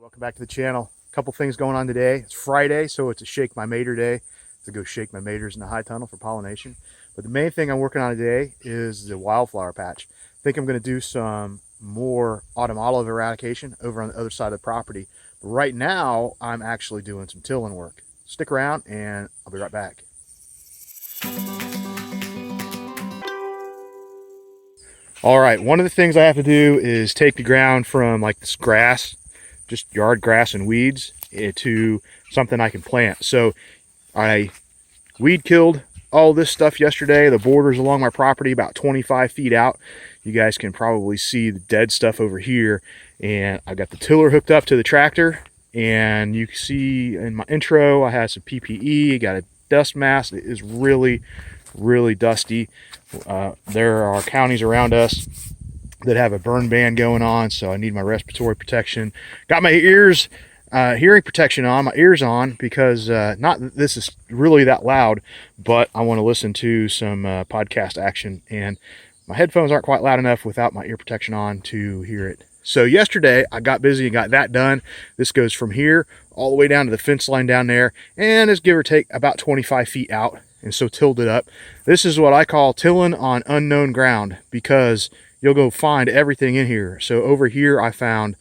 Welcome back to the channel. A couple things going on today. It's Friday, so it's a shake my mater day to go shake my maters in the high tunnel for pollination. But the main thing I'm working on today is the wildflower patch. I think I'm going to do some more autumn olive eradication over on the other side of the property. But right now, I'm actually doing some tilling work. Stick around and I'll be right back. All right, one of the things I have to do is take the ground from like this grass, just yard grass and weeds, to something I can plant. So I weed killed all this stuff yesterday, the borders along my property about 25 feet out. You guys can probably see the dead stuff over here. And I got the tiller hooked up to the tractor. And you can see in my intro, I had some PPE, got a dust mask. It is really, really dusty. There are counties around us that have a burn ban going on, so I need my respiratory protection. Got my ears, hearing protection on, my ears on, because not that this is really that loud, but I want to listen to some podcast action, and my headphones aren't quite loud enough without my ear protection on to hear it. So yesterday I got busy and got that done. This goes from here all the way down to the fence line down there, and is give or take about 25 feet out, and so tilled it up. This is what I call tilling on unknown ground, because you'll go find everything in here. So over here I found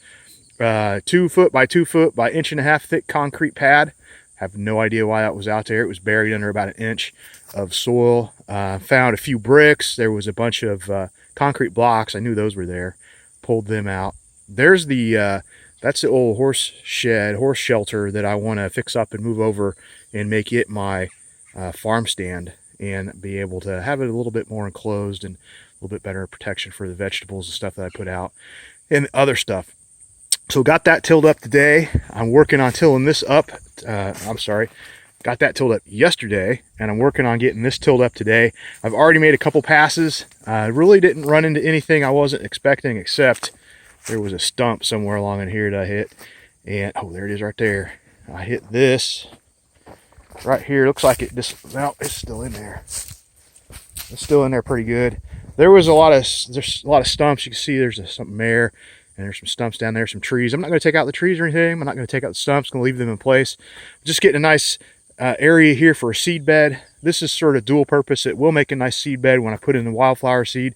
2 foot by 2 foot by 1.5 inch thick concrete pad. Have no idea why that was out there. It was buried under about 1 inch of soil. Found a few bricks. There was a bunch of concrete blocks. I knew those were there. Pulled them out. There's the that's the old horse shelter that I want to fix up and move over and make it my farm stand, and be able to have it a little bit more enclosed and a little bit better protection for the vegetables and stuff that I put out and other stuff. So got that tilled up today. I'm working on tilling this up. Got that tilled up yesterday, and I'm working on getting this tilled up today. I've already made a couple passes. I really didn't run into anything I wasn't expecting, except there was a stump somewhere along in here that I hit. And oh, there it is right there. I hit this right here. Looks like it just, well, it's still in there. It's still in there pretty good. There's a lot of stumps. You can see there's something there, and there's some stumps down there, some trees. I'm not going to take out the trees or anything. I'm not going to take out the stumps. I'm going to leave them in place. Just getting a nice area here for a seed bed. This is sort of dual purpose. It will make a nice seed bed when I put in the wildflower seed,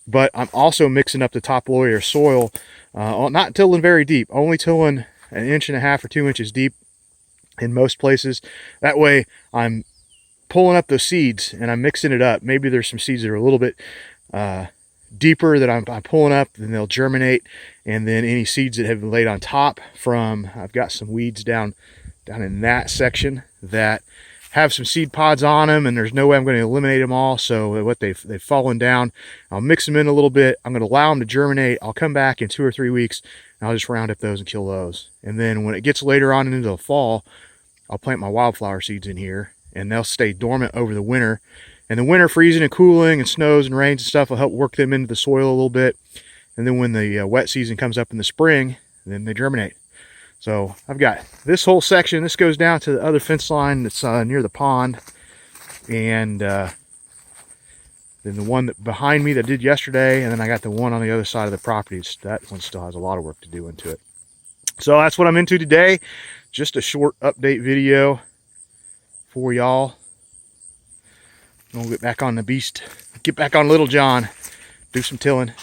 but I'm also mixing up the top layer of soil. Not tilling very deep, only tilling 1.5 inches or 2 inches deep in most places. That way I'm pulling up those seeds and I'm mixing it up. Maybe there's some seeds that are a little bit deeper that I'm pulling up, then they'll germinate. And then any seeds that have been laid on top from, I've got some weeds down in that section that have some seed pods on them, and there's no way I'm going to eliminate them all. So what they've fallen down, I'll mix them in a little bit. I'm going to allow them to germinate. I'll come back in 2 or 3 weeks and I'll just round up those and kill those. And then when it gets later on into the fall, I'll plant my wildflower seeds in here, and they'll stay dormant over the winter. And the winter freezing and cooling and snows and rains and stuff will help work them into the soil a little bit. And then when the wet season comes up in the spring, then they germinate. So I've got this whole section. This goes down to the other fence line that's near the pond. And then the one that behind me that I did yesterday. And then I got the one on the other side of the property. That one still has a lot of work to do into it. So that's what I'm into today. Just a short update video for y'all. We'll get back on the beast. Get back on Little John. Do some tilling.